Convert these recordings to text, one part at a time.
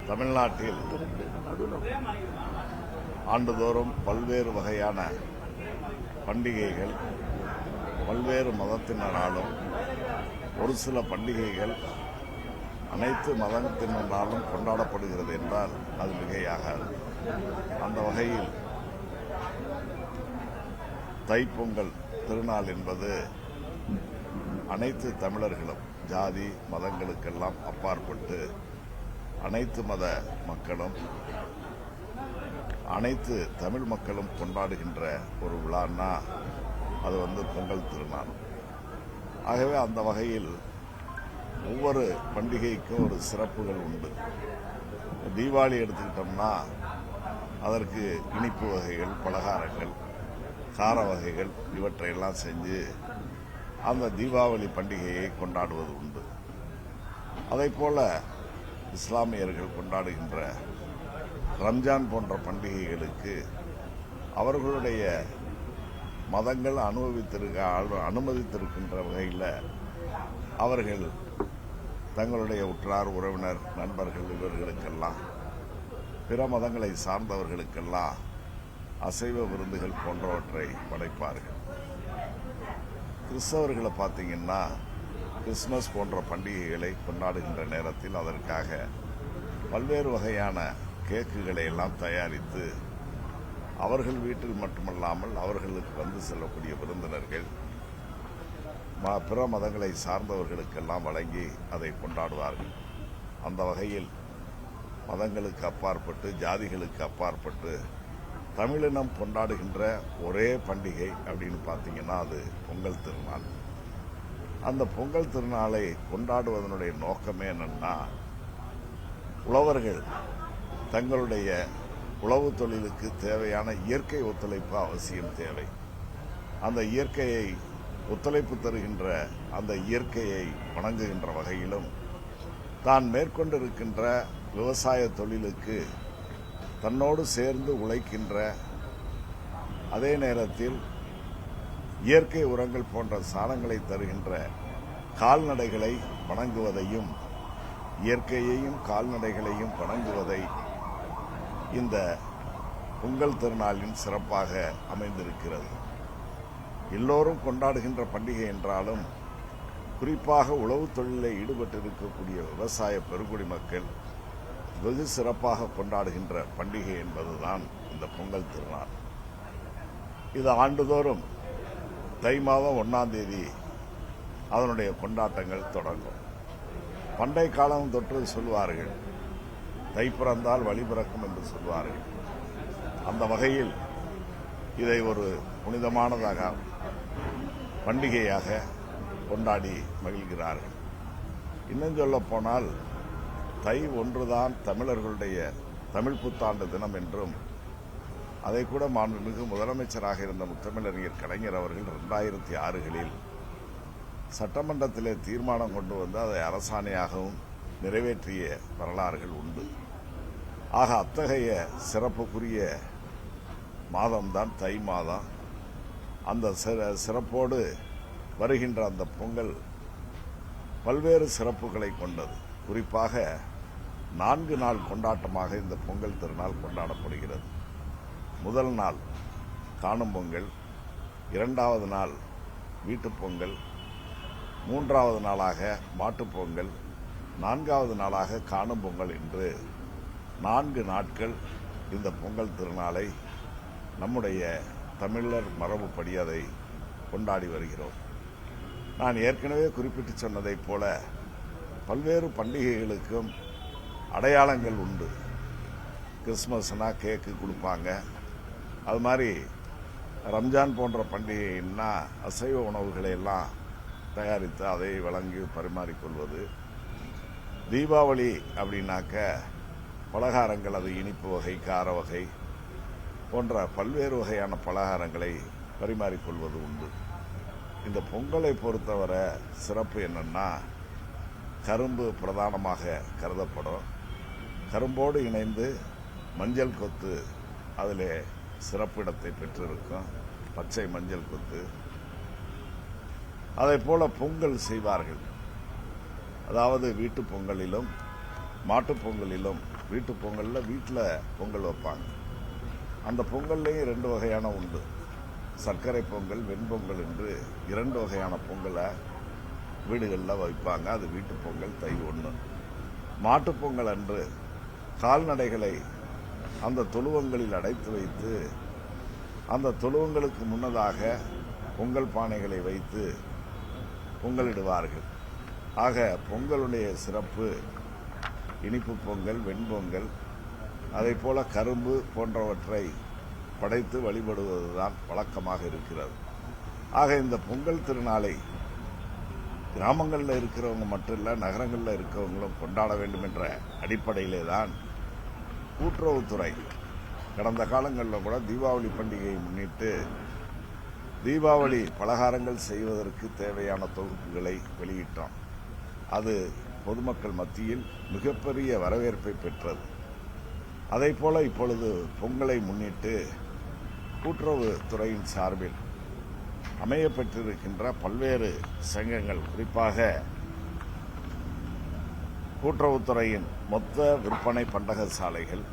தமிழ்நாட்டில் ஆண்டுதோறும் பல்வேறு வகையான பண்டிகைகள் பல்வேறு மதத்தினராலும் ஒரு சில பண்டிகைகள் அனைத்து மதத்தினராலும் கொண்டாடப்படுகிறது என்றால் அது மிகையாகாது. அந்த வகையில் தைப்பொங்கல் திருநாள் என்பது அனைத்து தமிழர்களும் ஜாதி மதங்களுக்கெல்லாம் அப்பாற்பட்டு அனைத்து மத மக்களும் அனைத்து தமிழ் மக்களும் கொண்டாடுகின்ற ஒரு விழான்னா அது பொங்கல் திருநாள். ஆகவே அந்த வகையில் ஒவ்வொரு பண்டிகைக்கும் ஒரு சிறப்புகள் உண்டு. தீபாவளி எடுத்துக்கிட்டோம்னா அதற்கு இனிப்பு வகைகள், பலகாரங்கள், கார வகைகள் இவற்றையெல்லாம் செஞ்சு அந்த தீபாவளி பண்டிகையை கொண்டாடுவது உண்டு. அதைப்போல இஸ்லாமியர்கள் கொண்டாடுகின்ற ரம்ஜான் போன்ற பண்டிகைகளுக்கு அவர்களுடைய மதங்கள் அனுமதித்திருக்கின்ற வகையில் அவர்கள் தங்களுடைய உற்றார் உறவினர் நண்பர்கள் இவர்களுக்கெல்லாம் பிற மதங்களை சார்ந்தவர்களுக்கெல்லாம் அசைவ விருந்துகள் போன்றவற்றை படைப்பார்கள். கிறிஸ்தவர்களை பார்த்தீங்கன்னா கிறிஸ்துமஸ் போன்ற பண்டிகைகளை கொண்டாடுகின்ற நேரத்தில் அதற்காக பல்வேறு வகையான கேக்குகளை எல்லாம் தயாரித்து அவர்கள் வீட்டில் மட்டுமல்லாமல் அவர்களுக்கு வந்து செல்லக்கூடிய விருந்தினர்கள் பிற மதங்களை சார்ந்தவர்களுக்கெல்லாம் வழங்கி அதை கொண்டாடுவார்கள். அந்த வகையில் மதங்களுக்கு அப்பாற்பட்டு ஜாதிகளுக்கு அப்பாற்பட்டு தமிழினம் கொண்டாடுகின்ற ஒரே பண்டிகை அப்படின்னு பார்த்தீங்கன்னா அது பொங்கல் திருநாள். அந்த பொங்கல் திருநாளை கொண்டாடுவதனுடைய நோக்கமே என்னன்னா, உழவர்கள் தங்களுடைய உழவு தொழிலுக்கு தேவையான இயற்கை ஒத்துழைப்பு அவசியம் தேவை. அந்த இயற்கையை ஒத்துழைப்பு தருகின்ற அந்த இயற்கையை வணங்குகின்ற வகையிலும் தான் மேற்கொண்டிருக்கின்ற விவசாய தொழிலுக்கு தன்னோடு சேர்ந்து உழைக்கின்ற அதே நேரத்தில் இயற்கை உரங்கள் போன்ற சாணங்களை தருகின்ற கால்நடைகளை வணங்குவதையும் இயற்கையையும் கால்நடைகளையும் வணங்குவதை இந்த பொங்கல் திருநாளின் சிறப்பாக அமைந்திருக்கிறது. எல்லோரும் கொண்டாடுகின்ற பண்டிகை என்றாலும் குறிப்பாக உழவு தொழிலில் ஈடுபட்டிருக்கக்கூடிய விவசாய பெருங்குடி மக்கள் வெகு சிறப்பாக கொண்டாடுகின்ற பண்டிகை என்பதுதான் இந்த பொங்கல் திருநாள். இது ஆண்டுதோறும் தை மாதம் 1ஆம் தேதி அதனுடைய கொண்டாட்டங்கள் தொடங்கும். பண்டை காலம் தொற்று சொல்வார்கள், தை பிறந்தால் வழி பிறக்கும் என்று சொல்வார்கள். அந்த வகையில் இதை ஒரு புனிதமானதாக பண்டிகையாக கொண்டாடி மகிழ்கிறார்கள். இன்னும் சொல்ல போனால் தை 1 தான் தமிழர்களுடைய தமிழ் புத்தாண்டு தினம் என்றும் அதை கூட மாண்புமிகு முதலமைச்சராக இருந்த முத்தமிழறிஞர் கலைஞர் அவர்கள் 2006களில் சட்டமன்றத்திலே தீர்மானம் கொண்டு வந்து அதை அரசாணையாகவும் நிறைவேற்றிய வரலாறுகள் உண்டு. ஆக அத்தகைய சிறப்புக்குரிய மாதம்தான் தை மாதம். அந்த சிறப்போடு வருகின்ற அந்த பொங்கல் பல்வேறு சிறப்புகளை கொண்டது. குறிப்பாக 4 நாள் கொண்டாட்டமாக இந்த பொங்கல் திருநாள் கொண்டாடப்படுகிறது. முதல் நாள் காணும் பொங்கல், 2வது நாள் வீட்டுப் பொங்கல், 3வது நாளாக மாட்டுப் பொங்கல், 4வது நாளாக காணும் பொங்கல் என்று 4 நாட்கள் இந்த பொங்கல் திருநாளை நம்முடைய தமிழர் மரபுப்படி அதை கொண்டாடி வருகிறோம். நான் ஏற்கனவே குறிப்பிட்டு சொன்னதைப் போல பல்வேறு பண்டிகைகளுக்கும் அடையாளங்கள் உண்டு. கிறிஸ்துமஸ்னா கேக்கு கொடுப்பாங்க, அது மாதிரி ரம்ஜான் போன்ற பண்டிகைன்னா அசைவ உணவுகளை எல்லாம் தயாரித்து அதை வழங்கி பரிமாறிக்கொள்வது. தீபாவளி அப்படின்னாக்க பலகாரங்கள், அது இனிப்பு வகை, கார வகை போன்ற பல்வேறு வகையான பலகாரங்களை பரிமாறிக்கொள்வது உண்டு. இந்த பொங்கலை பொறுத்தவரை சிறப்பு என்னன்னா, கரும்பு பிரதானமாக கருதப்படும். கரும்போடு இணைந்து மஞ்சள் கொத்து அதிலே சிறப்பிடத்தை பெற்றிருக்கும். பச்சை மஞ்சள் கொத்து. அதை போல பொங்கல் செய்வார்கள். அதாவது வீட்டு பொங்கலிலும் மாட்டுப் பொங்கலிலும் வீட்டு பொங்கலில் வீட்டில் பொங்கல் வைப்பாங்க. அந்த பொங்கல்லையும் 2 வகையான உண்டு. சர்க்கரை பொங்கல், வெண்பொங்கல் என்று 2 வகையான பொங்கலை வீடுகளில் வைப்பாங்க. அது வீட்டு பொங்கல் தை 1. மாட்டுப்பொங்கல் அன்று கால்நடைகளை அந்த தொழுவங்களில் அடைத்து வைத்து அந்த தொழுவங்களுக்கு முன்னதாக பொங்கல் பானைகளை வைத்து பொங்கலிடுவார்கள். ஆக பொங்கலுடைய சிறப்பு இனிப்பு பொங்கல், வெண்பொங்கல், அதை போல கரும்பு போன்றவற்றை படைத்து வழிபடுவதுதான் வழக்கமாக இருக்கிறது. ஆக இந்த பொங்கல் திருநாளை கிராமங்களில் இருக்கிறவங்க மட்டும் இல்லை, நகரங்களில் இருக்கிறவங்களும் கொண்டாட வேண்டும் என்ற அடிப்படையிலே தான் கூட்டுறவுத்துறை கடந்த காலங்களில் கூட தீபாவளி பண்டிகையை முன்னிட்டு தீபாவளி பலகாரங்கள் செய்வதற்கு தேவையான தொகுப்புகளை வெளியிட்டோம். அது பொதுமக்கள் மத்தியில் மிகப்பெரிய வரவேற்பை பெற்றது. அதை போல இப்பொழுது பொங்கலை முன்னிட்டு கூட்டுறவுத்துறையின் சார்பில் அமையப்பெற்றிருக்கின்ற பல்வேறு சங்கங்கள், குறிப்பாக கூட்டுறவுத்துறையின் மொத்த விற்பனை பண்டக சாலைகள்,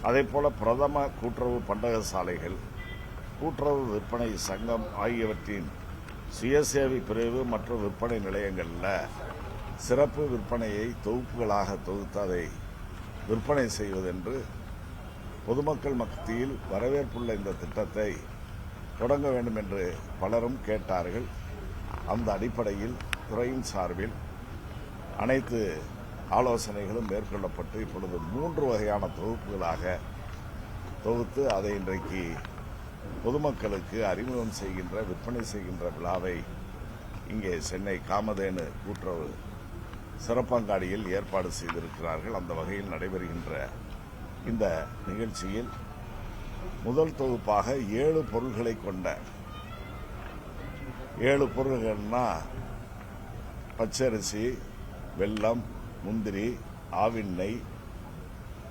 அதே போல பிரதம கூட்டுறவு பண்டக சாலைகள், கூட்டுறவு விற்பனை சங்கம் ஆகியவற்றின் சுயசேவை பிரிவு மற்றும் விற்பனை நிலையங்களில் சிறப்பு விற்பனையை தொகுப்புகளாக தொகுத்து அதை விற்பனை செய்வதென்று பொதுமக்கள் மத்தியில் வரவேற்புள்ள இந்த திட்டத்தை தொடங்க வேண்டும் என்று பலரும் கேட்டார்கள். அந்த அடிப்படையில் துறையின் சார்பில் அனைத்து ஆலோசனைகளும் மேற்கொள்ளப்பட்டு இப்பொழுது 3 வகையான தொகுப்புகளாக தொகுத்து அதை இன்றைக்கு பொதுமக்களுக்கு அறிமுகம் செய்கின்ற, விற்பனை செய்கின்ற விழாவை இங்கே சென்னை காமதேனு கூட்டுறவு சிறப்பங்காடியில் ஏற்பாடு செய்திருக்கிறார்கள். அந்த வகையில் நடைபெறுகின்ற இந்த நிகழ்ச்சியில் முதல் தொகுப்பாக 7 பொருள்களை கொண்ட 7 பொருள்கள்னா பச்சரிசி, வெல்லம், முந்திரி, ஆவின் நெய்,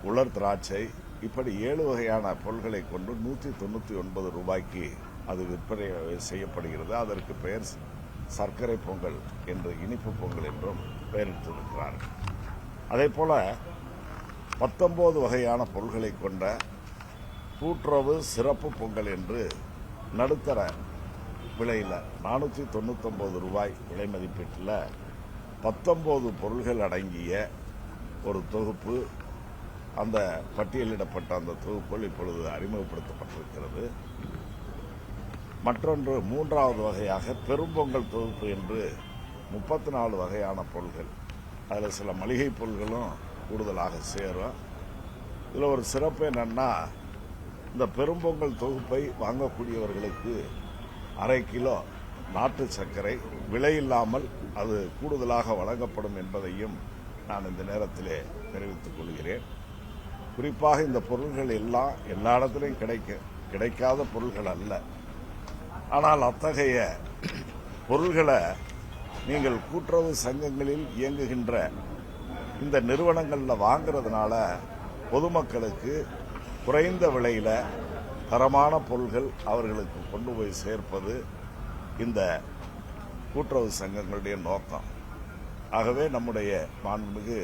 உலர் திராட்சை, இப்படி 7 வகையான பொருள்களை கொண்டு 199 ரூபாய்க்கு அது விற்பனை செய்யப்படுகிறது. அதற்கு பெயர் சர்க்கரை பொங்கல் என்று, இனிப்பு பொங்கல் என்றும் பெயரிட்டிருக்கிறார்கள். அதே போல 19 வகையான பொருள்களை கொண்ட கூட்டுறவு சிறப்பு பொங்கல் என்று நடுத்தர விலையில் 499 ரூபாய் விலை மதிப்பீட்டில் 19 பொருள்கள் அடங்கிய ஒரு தொகுப்பு, அந்த பட்டியலிடப்பட்ட அந்த தொகுப்புகள் இப்பொழுது அறிமுகப்படுத்தப்பட்டிருக்கிறது. மற்றொன்று 3வது வகையாக பெரும்பொங்கல் தொகுப்பு என்று 34 வகையான பொருள்கள், அதில் சில மளிகை பொருள்களும் கூடுதலாக சேரும். இதில் ஒரு சிறப்பு என்னன்னா, இந்த பெரும்பொங்கல் தொகுப்பை வாங்கக்கூடியவர்களுக்கு 1/2 கிலோ நாட்டு சர்க்கரை விலையில்லாமல் அது கூடுதலாக வழங்கப்படும் என்பதையும் நான் இந்த நேரத்திலே தெரிவித்துக் கொள்கிறேன். குறிப்பாக இந்த பொருள்கள் எல்லாம் எல்லா இடத்திலையும் கிடைக்காத பொருள்கள் அல்ல. ஆனால் அத்தகைய பொருள்களை நீங்கள் கூட்டுறவு சங்கங்களில் இயங்குகின்ற இந்த நிறுவனங்களில் வாங்குறதுனால பொதுமக்களுக்கு குறைந்த விலையில் தரமான பொருள்கள் அவர்களுக்கு கொண்டு போய் சேர்ப்பது இந்த கூட்டுறவு சங்கங்களுடைய நோக்கம். ஆகவே நம்முடைய மாண்புமிகு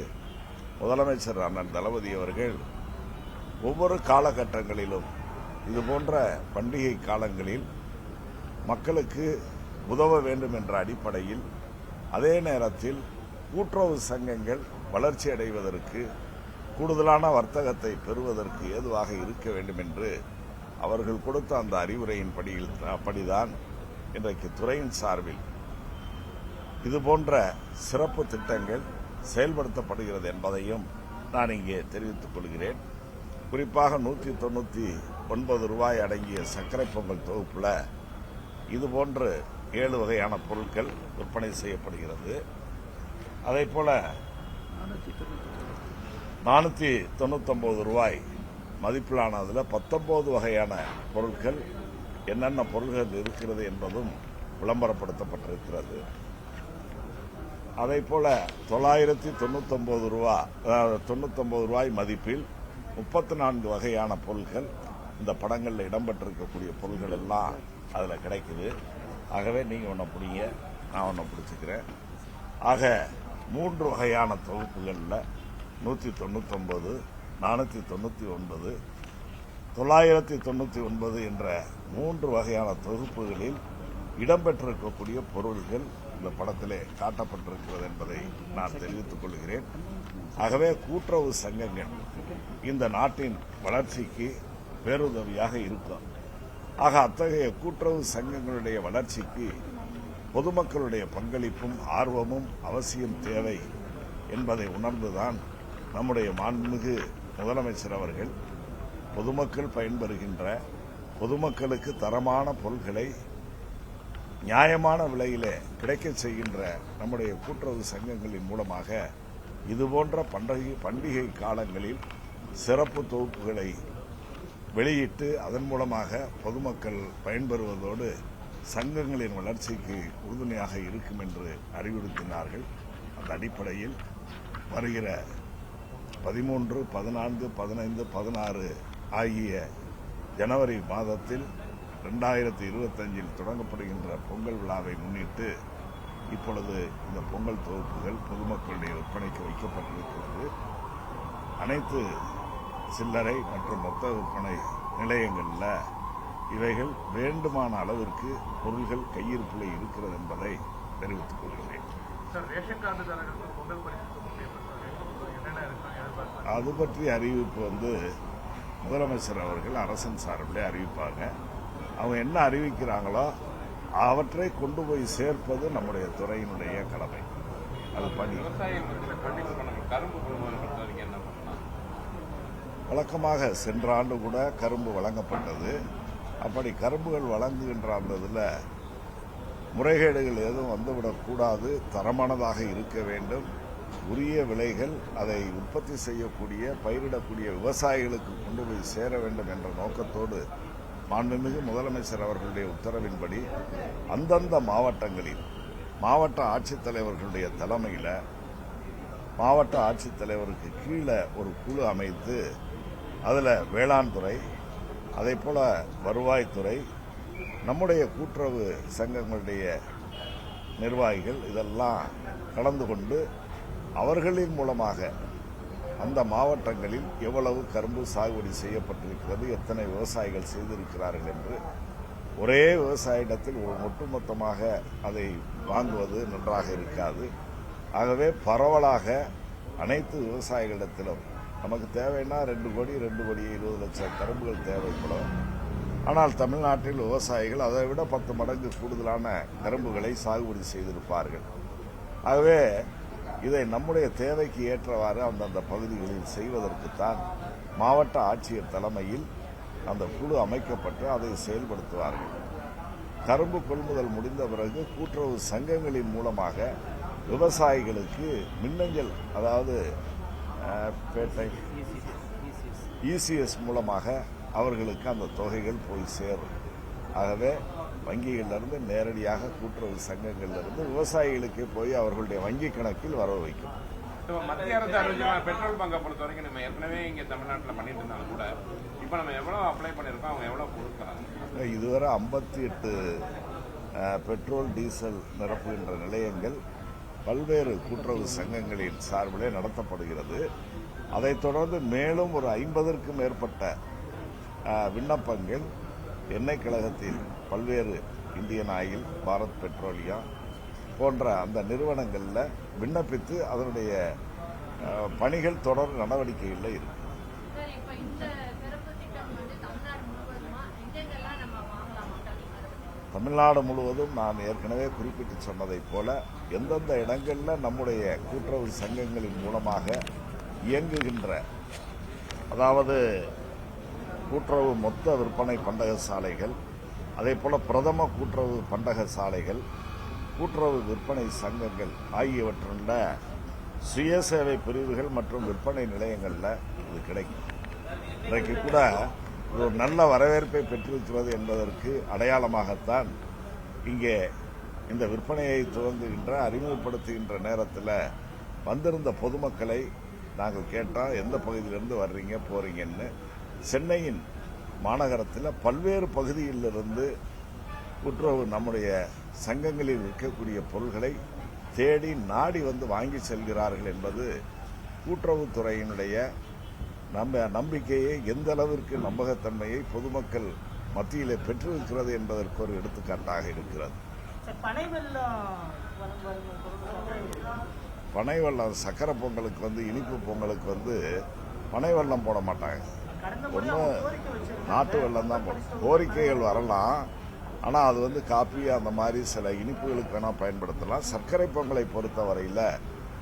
முதலமைச்சர் அண்ணன் தளபதி அவர்கள் ஒவ்வொரு காலகட்டங்களிலும் இதுபோன்ற பண்டிகை காலங்களில் மக்களுக்கு உதவ வேண்டும் என்ற அடிப்படையில், அதே நேரத்தில் கூட்டுறவு சங்கங்கள் வளர்ச்சி அடைவதற்கு, கூடுதலான வர்த்தகத்தை பெறுவதற்கு ஏதுவாக இருக்க வேண்டும் என்று அவர்கள் கொடுத்த அந்த அறிவுரையின் படிதான் இன்றைக்கு துறையின் சார்பில் இதுபோன்ற சிறப்பு திட்டங்கள் செயல்படுத்தப்படுகிறது என்பதையும் நான் இங்கே தெரிவித்துக் கொள்கிறேன். குறிப்பாக 199 ரூபாய் அடங்கிய சர்க்கரை பொங்கல் தொகுப்புல இதுபோன்று 7 வகையான பொருட்கள் விற்பனை செய்யப்படுகிறது. அதே போல 499 ரூபாய் மதிப்பிலானதில் 19 வகையான பொருட்கள், என்னென்ன பொருள்கள் இருக்கிறது என்பதும் விளம்பரப்படுத்தப்பட்டிருக்கிறது. அதே போல 999 ரூபாய் மதிப்பில் 34 வகையான பொருட்கள், இந்த படங்களில் இடம்பெற்றிருக்கக்கூடிய பொருள்கள் எல்லாம் அதில் கிடைக்குது. ஆகவே நீங்கள் ஒன்றை பிடிங்க, நான் ஒன்றை பிடிச்சிக்கிறேன். ஆக 3 வகையான தொகுப்புகளில் 199, 499, 999 என்ற 3 வகையான தொகுப்புகளில் இடம்பெற்றிருக்கக்கூடிய பொருள்கள் இந்த படத்திலே காட்டப்பட்டிருக்கிறது என்பதை நான் தெரிவித்துக் கொள்கிறேன். ஆகவே கூட்டுறவு சங்கங்கள் இந்த நாட்டின் வளர்ச்சிக்கு பேருதவியாக இருக்கும். ஆக அத்தகைய கூட்டுறவு சங்கங்களுடைய வளர்ச்சிக்கு பொதுமக்களுடைய பங்களிப்பும் ஆர்வமும் அவசியம் தேவை என்பதை உணர்ந்துதான் நம்முடைய மாண்புமிகு முதலமைச்சர் அவர்கள் பொதுமக்கள் பயன்பெறுகின்ற, பொதுமக்களுக்கு தரமான பொருட்களை நியாயமான விலையிலே கிடைக்க செய்கின்ற நம்முடைய கூட்டுறவு சங்கங்களின் மூலமாக இதுபோன்ற பண்டிகை காலங்களில் சிறப்பு தொகுப்புகளை வெளியிட்டு அதன் மூலமாக பொதுமக்கள் பயன்பெறுவதோடு சங்கங்களின் வளர்ச்சிக்கு உறுதுணையாக இருக்கும் என்று அறிவுறுத்தினார்கள். அந்த அடிப்படையில் வருகிற 13, 14, 15, 16 ஆகிய ஜனவரி மாதத்தில் 2025 தொடங்கப்படுகின்ற பொங்கல் விழாவை முன்னிட்டு இப்பொழுது இந்த பொங்கல் தொகுப்புகள் பொதுமக்களுடைய விற்பனைக்கு வைக்கப்பட்டிருக்கிறது. அனைத்து சில்லறை மற்றும் மொத்த விற்பனை நிலையங்களில் இவைகள் வேண்டுமான அளவிற்கு பொருள்கள் கையிருப்பில் இருக்கிறது என்பதை தெரிவித்துக் கொள்கிறேன். அது பற்றிய அறிவிப்பு முதலமைச்சர் அவர்கள் அரசின் சார்பிலே அறிவிப்பாங்க. அவங்க என்ன அறிவிக்கிறாங்களோ அவற்றை கொண்டு போய் சேர்ப்பது நம்முடைய துறையினுடைய கடமை. அது பணி. வழக்கமாக சென்ற ஆண்டு கூட கரும்பு வழங்கப்பட்டது. அப்படி கரும்புகள் வழங்குகின்ற அந்த இதில் முறைகேடுகள் எதுவும் வந்துவிடக்கூடாது, தரமானதாக இருக்க வேண்டும், உரிய விலைகள் அதை உற்பத்தி செய்யக்கூடிய பயிரிடக்கூடிய விவசாயிகளுக்கு கொண்டு போய் சேர வேண்டும் என்ற நோக்கத்தோடு மாண்புமிகு முதலமைச்சர் அவர்களுடைய உத்தரவின்படி அந்தந்த மாவட்டங்களில் மாவட்ட ஆட்சித்தலைவர்களுடைய தலைமையில் மாவட்ட ஆட்சித்தலைவருக்கு கீழே ஒரு குழு அமைத்து அதில் வேளாண் துறை, அதே போல வருவாய்த்துறை, நம்முடைய கூட்டுறவு சங்கங்களுடைய நிர்வாகிகள் இதெல்லாம் கலந்து கொண்டு அவர்களின் மூலமாக அந்த மாவட்டங்களில் எவ்வளவு கரும்பு சாகுபடி செய்யப்பட்டிருக்கிறது, எத்தனை விவசாயிகள் செய்திருக்கிறார்கள் என்று ஒரே விவசாயிடத்தில் ஒட்டுமொத்தமாக அதை வாங்குவது நன்றாக இருக்காது. ஆகவே பரவலாக அனைத்து விவசாயிகளிடத்திலும் நமக்கு தேவைன்னா 2 கோடி 20 லட்சம் கரும்புகள் தேவைப்படும். ஆனால் தமிழ்நாட்டில் விவசாயிகள் அதை விட 10 மடங்கு கூடுதலான கரும்புகளை சாகுபடி செய்திருப்பார்கள். ஆகவே இதை நம்முடைய தேவைக்கு ஏற்றவாறு அந்தந்த பகுதிகளில் செய்வதற்குத்தான் மாவட்ட ஆட்சியர் தலைமையில் அந்த குழு அமைக்கப்பட்டு அதை செயல்படுத்துவார்கள். கரும்பு கொள்முதல் முடிந்த பிறகு கூட்டுறவு சங்கங்களின் மூலமாக விவசாயிகளுக்கு மின்னஞ்சல், அதாவது பேட்டை இசிஎஸ் மூலமாக அவர்களுக்கு அந்த தொகைகள் போய் சேரும். ஆகவே வங்கிகளிலிருந்து நேரடியாக கூட்டுறவு சங்கங்களிலிருந்து விவசாயிகளுக்கே போய் அவர்களுடைய வங்கி கணக்கில் வரவு வைக்கும். மத்திய அரசு அறிவிச்ச பெட்ரோல் பங்கை பொறுத்த வரைக்கும் நம்ம ஏற்கனவே இங்கே தமிழ்நாட்டில் பண்ணிட்டு இருந்தாலும் கூட இப்போ நம்ம எவ்வளோ அப்ளை பண்ணியிருக்கோம், அவங்க எவ்வளோ கொடுக்குறாங்க? இதுவரை 58 பெட்ரோல் டீசல் நிரப்புகின்ற நிலையங்கள் பல்வேறு கூட்டுறவு சங்கங்களின் சார்பிலே நடத்தப்படுகிறது. அதைத் தொடர்ந்து மேலும் ஒரு 50க்கும் மேற்பட்ட விண்ணப்பங்கள் எண்ணெய் கழகத்தில் பல்வேறு இந்தியன் ஆயில், பாரத் பெட்ரோலியம் போன்ற அந்த நிறுவனங்களில் விண்ணப்பித்து அதனுடைய பணிகள் தொடர் நடவடிக்கைகளில் இருக்கு. தமிழ்நாடு முழுவதும் நான் ஏற்கனவே குறிப்பிட்டு சொன்னதைப் போல எந்தெந்த இடங்களில் நம்முடைய கூட்டுறவு சங்கங்களின் மூலமாக இயங்குகின்ற, அதாவது கூட்டுறவு மொத்த விற்பனை பண்டக சாலைகள், அதே போல பிரதம கூட்டுறவு பண்டக சாலைகள், கூட்டுறவு விற்பனை சங்கங்கள் ஆகியவற்றுள்ள சுயசேவை பிரிவுகள் மற்றும் விற்பனை நிலையங்களில் இது கிடைக்கும். இன்றைக்கு கூட இது ஒரு நல்ல வரவேற்பை பெற்றிருக்கிறது என்பதற்கு அடையாளமாகத்தான் இங்கே இந்த விற்பனையை துவங்குகின்ற அறிமுகப்படுத்துகின்ற நேரத்தில் வந்திருந்த பொதுமக்களை நாங்கள் கேட்டோம், எந்த பகுதியிலிருந்து வர்றீங்க போறீங்கன்னு. சென்னையின் மாநகரத்தில் பல்வேறு பகுதியிலிருந்து கூட்டுறவு நம்முடைய சங்கங்களில் விற்கக்கூடிய பொருள்களை தேடி நாடி வந்து வாங்கி செல்கிறார்கள் என்பது கூட்டுறவுத்துறையினுடைய நம்பிக்கையை எந்த அளவிற்கு நம்பகத்தன்மையை பொதுமக்கள் மத்தியிலே பெற்றிருக்கிறது என்பதற்கு ஒரு எடுத்துக்காட்டாக இருக்கிறது. பனை வெள்ளம் சக்கரை பொங்கலுக்கு இனிப்பு பொங்கலுக்கு பனை வெள்ளம் போட மாட்டாங்க. ஒன்று நாட்டு வெள்ளம் தான் போடும். கோரிக்கைகள் வரலாம், ஆனால் அது காப்பி அந்த மாதிரி சில இனிப்புகளுக்கு வேணால் பயன்படுத்தலாம். சர்க்கரை பொங்கலை பொறுத்த வரையில்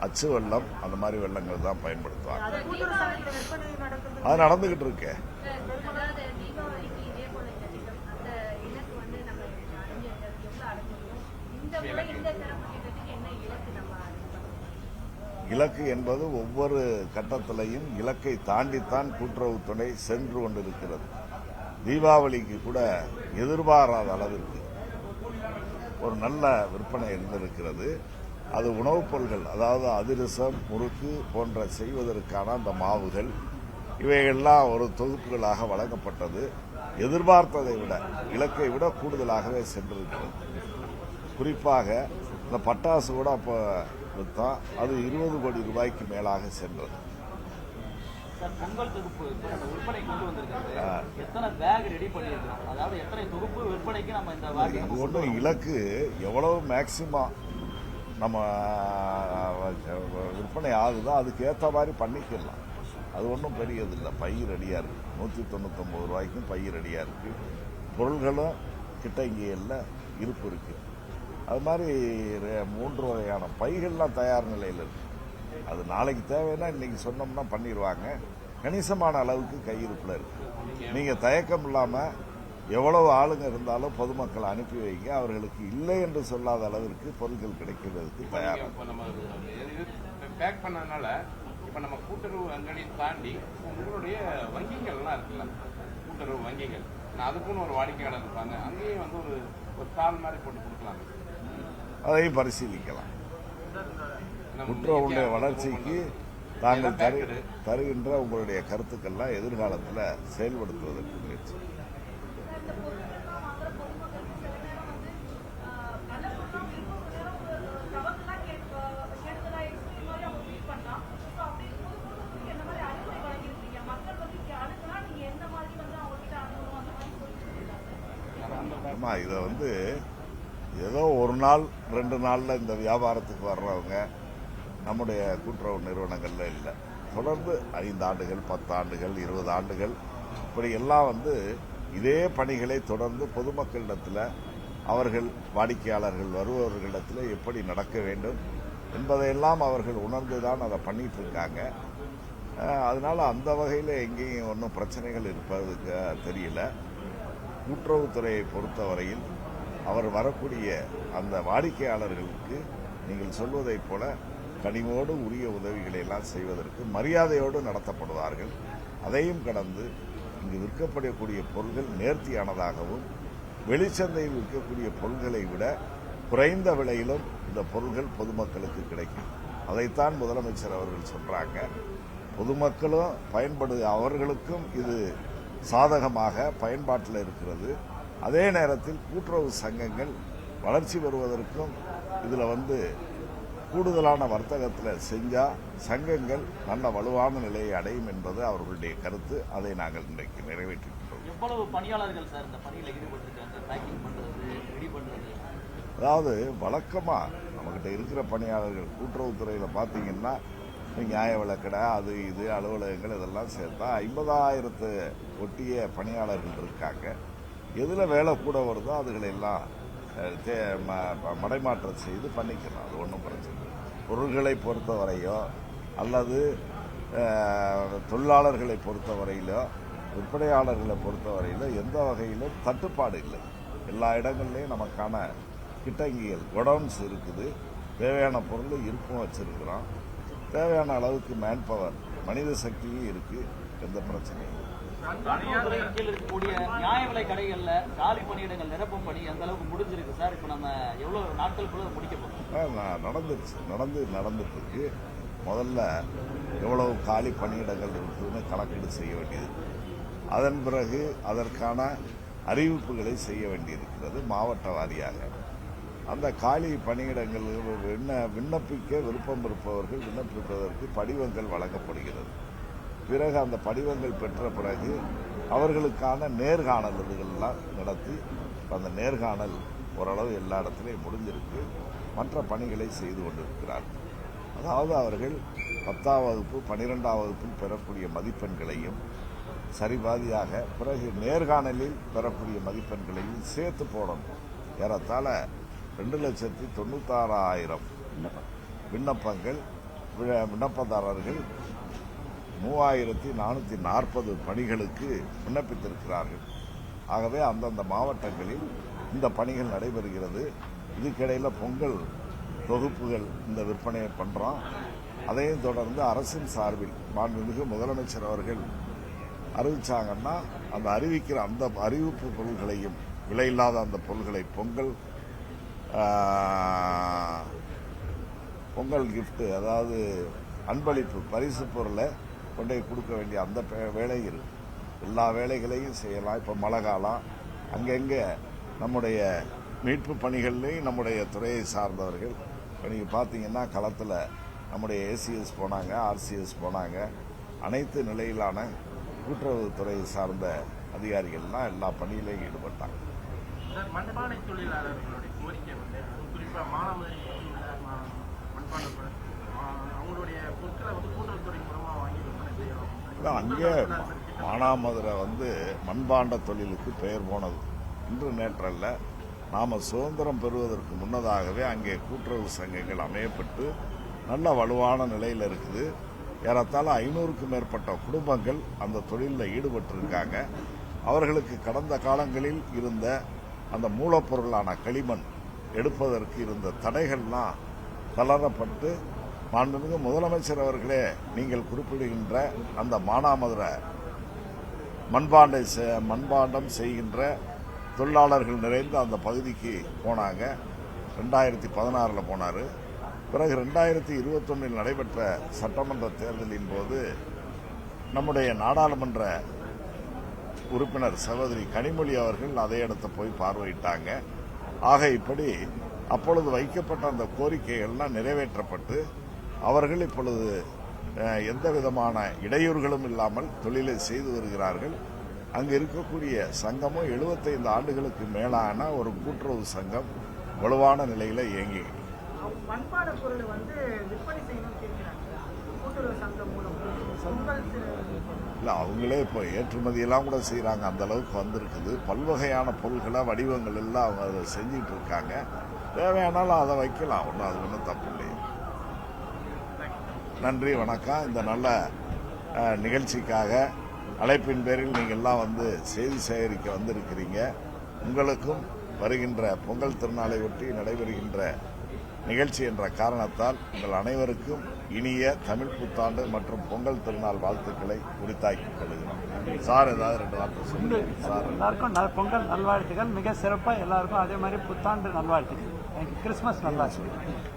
அச்சு வெள்ளம் அந்த மாதிரி வெள்ளங்கள் தான் பயன்படுத்துவாங்க. அது நடந்துகிட்டு இருக்கு. இலக்கு என்பது ஒவ்வொரு கட்டத்திலையும் இலக்கை தாண்டித்தான் கூட்டுறவுத்துறை சென்று கொண்டிருக்கிறது. தீபாவளிக்கு கூட எதிர்பாராத அளவிற்கு ஒரு நல்ல விற்பனை இருந்திருக்கிறது. அது உணவுப் பொருட்கள், அதாவது அதிரசம், முறுக்கு போன்ற செய்வதற்கான அந்த மாவுகள், இவைகள்லாம் ஒரு தொகுப்புகளாக வழங்கப்பட்டது. எதிர்பார்த்ததை விட, இலக்கை விட கூடுதலாகவே சென்றிருக்கிறது. குறிப்பாக இந்த பட்டாசு கூட அப்போ விற்றா அது 20 கோடி ரூபாய்க்கு மேலாக சென்றது. பொங்கல் தொகுப்பு விற்பனை கொண்டு வந்திருக்கிறது. எத்தனை பேக் ரெடி பண்ணியிருக்கோம், அதாவது எத்தனை தொகுப்பு விற்பனைக்கு நம்ம இந்த ஒன்றும் இலக்கு எவ்வளவு மேக்சிமம் நம்ம விற்பனை ஆகுதோ அதுக்கு ஏற்ற மாதிரி பண்ணிக்கலாம். அது ஒன்றும் பெரியது இல்லை. பை ரெடியாக இருக்குது. 199 ரூபாய்க்கும் பை ரெடியாக இருக்குது. பொருள்களும் கிட்டங்கியில் இருப்பு இருக்குது. அது மாதிரி 3 வகையான பைகள்லாம் தயார் நிலையில் இருக்குது. அது நாளைக்கு தேவைன்னா இன்னைக்கு சொன்னோம்னா பண்ணிடுவாங்க. கணிசமான அளவுக்கு கையிருப்பில் இருக்குது. நீங்கள் தயக்கம் இல்லாமல் எவ்வளவு ஆளுங்க இருந்தாலும் பொதுமக்களை அனுப்பி வைங்க. அவர்களுக்கு இல்லை என்று சொல்லாத அளவிற்கு பொருட்கள் கிடைக்கிறதுக்கு தயார். பேக் பண்ணதுனால இப்போ நம்ம கூட்டுறவு அங்கடி தாண்டி உங்களுடைய வங்கிகள்லாம் இருக்குல்ல, கூட்டுறவு வங்கிகள், அதுக்குன்னு ஒரு வாடிக்கையாளர் இருப்பாங்க. அங்கேயும் ஒரு தாள் மாதிரி போட்டு கொடுக்கலாம். அதையும் பரிசீலிக்கலாம். கூட்டுறவுடைய வளர்ச்சிக்கு தாங்கள் தருகின்ற உங்களுடைய கருத்துக்கள்லாம் எதிர்காலத்தில் செயல்படுத்துவதற்கு முயற்சி. இதை ஏதோ ஒரு நாள் 2 நாளில் இந்த வியாபாரத்துக்கு வர்றவங்க நம்முடைய கூட்டுறவு நிறுவனங்கள்ல இல்லை. தொடர்ந்து 5 ஆண்டுகள், 10 ஆண்டுகள், 20 ஆண்டுகள் இப்படி எல்லாம் இதே பணிகளை தொடர்ந்து பொதுமக்களிடத்தில், அவர்கள் வாடிக்கையாளர்கள் வருபவர்களிடத்தில் எப்படி நடக்க வேண்டும் என்பதையெல்லாம் அவர்கள் உணர்ந்துதான் அதை பண்ணிட்டு இருக்காங்க. அதனால அந்த வகையில் எங்கேயும் ஒன்றும் பிரச்சனைகள் இருப்பதுக்கு தெரியல. கூட்டுறவுத்துறையை பொறுத்தவரையில் அவர் வரக்கூடிய அந்த வாடிக்கையாளர்களுக்கு நீங்கள் சொல்வதைப் போல கனிவோடு உரிய உதவிகளை எல்லாம் செய்வதற்கு மரியாதையோடு நடத்தப்படுவார்கள். அதையும் கடந்து இங்கு விற்கப்படக்கூடிய பொருட்கள் நேர்த்தியானதாகவும், வெளிச்சந்தையில் விற்கக்கூடிய பொருட்களை விட குறைந்த விலையிலும் இந்த பொருட்கள் பொதுமக்களுக்கு கிடைக்கும். அதைத்தான் முதலமைச்சர் அவர்கள் சொல்றாங்க. பொதுமக்களும் அவர்களுக்கும் இது சாதகமாக பயன்பாட்டில் இருக்கிறது. அதே நேரத்தில் கூட்டுறவு சங்கங்கள் வளர்ச்சி பெறுவதற்கும் இதில் கூடுதலான வர்த்தகத்தில் செஞ்சால் சங்கங்கள் நல்ல வலுவான நிலையை அடையும் என்பது அவர்களுடைய கருத்து. அதை நாங்கள் இன்றைக்கு நிறைவேற்றிருக்கிறோம். எவ்வளவு பணியாளர்கள் சார் இந்த பணியில் ஈடுபட்டிருக்காங்க? பேக்கிங் பண்றது, ரெடி பண்றது, அதாவது வழக்கமாக நம்மகிட்ட இருக்கிற பணியாளர்கள் கூட்டுறவுத்துறையில் பார்த்தீங்கன்னா நியாய விலைக்கடை, அது இது அலுவலகங்கள் இதெல்லாம் சேர்த்தா 50,000 ஒட்டிய பணியாளர்கள் இருக்காங்க. எதில் வேலை கூட வருதோ அதுகளெல்லாம் மடைமாற்றம் செய்து பண்ணிக்கலாம். அது ஒன்றும் பிரச்சனை இல்லை. பொருள்களை பொறுத்தவரையோ அல்லது தொழிலாளர்களை பொறுத்தவரையிலோ விற்பனையாளர்களை பொறுத்தவரையிலோ எந்த வகையிலும் தட்டுப்பாடு இல்லை. எல்லா இடங்கள்லையும் நமக்கான கிட்டங்கிகள், குடவுன்ஸ் இருக்குது. தேவையான பொருள் இருப்பும் வச்சிருக்கிறோம். தேவையான அளவுக்கு மேன் பவர், மனித சக்தியும் இருக்கு. எந்த பிரச்சனையும் இருக்கக்கூடிய நியாய விலை கடைகள்ல காலி பணியிடங்கள் நிரப்பும் பணி எந்த அளவுக்கு முடிஞ்சிருக்கு சார்? இப்ப நம்ம எவ்வளவு நாட்களுக்குள்ள முடிக்க போறோம்? நடந்துட்டு இருக்கு. முதல்ல எவ்வளவு காலி பணியிடங்கள் இருக்குதுன்னு கணக்கீடு செய்ய வேண்டியது. அதன் பிறகு அதற்கான அறிவிப்புகளை செய்ய வேண்டியிருக்கிறது மாவட்ட வாரியாக. அந்த காலி பணியிடங்கள் விண்ணப்பிக்க விருப்பம் இருப்பவர்கள் விண்ணப்பிப்பதற்கு படிவங்கள் வழங்கப்படுகிறது. பிறகு அந்த படிவங்கள் பெற்ற பிறகு அவர்களுக்கான நேர்காணல்கள்லாம் நடத்தி அந்த நேர்காணல் ஓரளவு எல்லா இடத்துலையும் முடிஞ்சிருக்கு. மற்ற பணிகளை செய்து கொண்டிருக்கிறார். அதாவது அவர்கள் 10ஆம் வகுப்பு 12ஆம் வகுப்பில் பெறக்கூடிய மதிப்பெண்களையும் சரிபாதியாக பிறகு நேர்காணலில் பெறக்கூடிய மதிப்பெண்களையும் சேர்த்து போடணும். ஏறத்தாழ 2,96,000 விண்ணப்பங்கள், விண்ணப்பதாரர்கள் 3,440 பணிகளுக்கு விண்ணப்பித்திருக்கிறார்கள். ஆகவே அந்தந்த மாவட்டங்களில் இந்த பணிகள் நடைபெறுகிறது. இதுக்கிடையில் பொங்கல் தொகுப்புகள் இந்த விற்பனையை பண்ணுறோம். அதையும் தொடர்ந்து அரசின் சார்பில் மாண்புமிகு முதலமைச்சர் அவர்கள் அறிவிச்சாங்கன்னா அந்த அறிவிக்கிற அந்த அறிவிப்பு பொருள்களையும் விலையில்லாத அந்த பொருள்களை பொங்கல் கிஃப்ட், அதாவது அன்பளிப்பு பரிசு பொருளை கொண்டு கொடுக்க வேண்டிய அந்த வேலை இருக்கு. எல்லா வேலைகளையும் செய்யலாம். இப்போ மழை காலம், அங்கங்கே நம்முடைய மீட்பு பணிகள்லையும் நம்முடைய துறையை சார்ந்தவர்கள் இப்போ நீங்கள் பார்த்தீங்கன்னா களத்தில் நம்முடைய ஏசிஎஸ் போனாங்க, ஆர்சிஎஸ் போனாங்க. அனைத்து நிலையிலான கூட்டுறவுத்துறையை சார்ந்த அதிகாரிகள்லாம் எல்லா பணியிலையும் ஈடுபட்டாங்க. மண்பானை தொழிலாளர்களுடைய கோரிக்கை வந்து குறிப்பாக மானாமதுரை அவங்களுடைய பொருட்களை வந்து கூட்டுறவுத்துறை மூலமாக வாங்கி விற்பனை செய்யணும். அங்கே மானாமதுரை மண்பாண்ட தொழிலுக்கு பெயர் போனது. இன்று நேற்றல்ல, நாம் சுதந்திரம் பெறுவதற்கு முன்னதாகவே அங்கே கூட்டுறவு சங்கங்கள் அமையப்பட்டு நல்ல வலுவான நிலையில் இருக்குது. ஏறத்தாழ 500க்கும் மேற்பட்ட குடும்பங்கள் அந்த தொழிலில் ஈடுபட்டிருக்காங்க. அவர்களுக்கு கடந்த காலங்களில் இருந்த அந்த மூலப்பொருளான களிமண் எடுப்பதற்கு இருந்த தடைகள்லாம் தளரப்பட்டு மாண்புமிகு முதலமைச்சர் அவர்களே நீங்கள் குறிப்பிடுகின்ற அந்த மானாமதுரை மண்பாண்டம் செய்கின்ற தொழிலாளர்கள் நிறைந்த அந்த பகுதிக்கு போனாங்க. 2016 போனார். பிறகு 2021 நடைபெற்ற சட்டமன்ற தேர்தலின் போது நம்முடைய நாடாளுமன்ற உறுப்பினர் சகோதரி கனிமொழி அவர்கள் அதே இடத்தை போய் பார்வையிட்டாங்க. ஆக இப்படி அப்பொழுது வைக்கப்பட்ட அந்த கோரிக்கைகள்லாம் நிறைவேற்றப்பட்டு அவர்கள் இப்பொழுது எந்த விதமான இடையூறுகளும் இல்லாமல் தொழிலை செய்து வருகிறார்கள். அங்கு இருக்கக்கூடிய சங்கமும் 75 ஆண்டுகளுக்கு மேலான ஒரு கூட்டுறவு சங்கம் வலுவான நிலையில் இயங்கி மண்பாட பொருள் விற்பனை செய்யணும்னு கேட்கிறாங்க. கூட்டுறவு சங்கம் மூலம் இல்லை, அவங்களே இப்போ ஏற்றுமதியெல்லாம் கூட செய்கிறாங்க. அந்த அளவுக்கு வந்திருக்குது. பல்வகையான பொருள்களை வடிவங்கள் எல்லாம் அவங்க அதை செஞ்சிட்டு இருக்காங்க. தேவையானாலும் அதை வைக்கலாம். ஒன்றும் அது ஒன்றும் தப்பு இல்லையே. நன்றி, வணக்கம். இந்த நல்ல நிகழ்ச்சிக்காக அழைப்பின் பேரில் நீங்கள் எல்லாம் செய்தி சேகரிக்க வந்திருக்கிறீங்க. உங்களுக்கும் வருகின்ற பொங்கல் திருநாளை ஒட்டி நடைபெறுகின்ற நிகழ்ச்சி என்ற காரணத்தால் உங்கள் அனைவருக்கும் இனிய தமிழ் புத்தாண்டு மற்றும் பொங்கல் திருநாள் வாழ்த்துக்களை உரித்தாக்கிக் கொள்கிறோம். சார் ஏதாவது 2 வார்த்தை சொல்லுங்கள். சார் எல்லாருக்கும் பொங்கல் நல்வாழ்த்துக்கள். மிக சிறப்பாக எல்லாருக்கும் அதே மாதிரி புத்தாண்டு நல்வாழ்த்துக்கள். கிறிஸ்துமஸ் நல்வாழ்த்துக்கள்.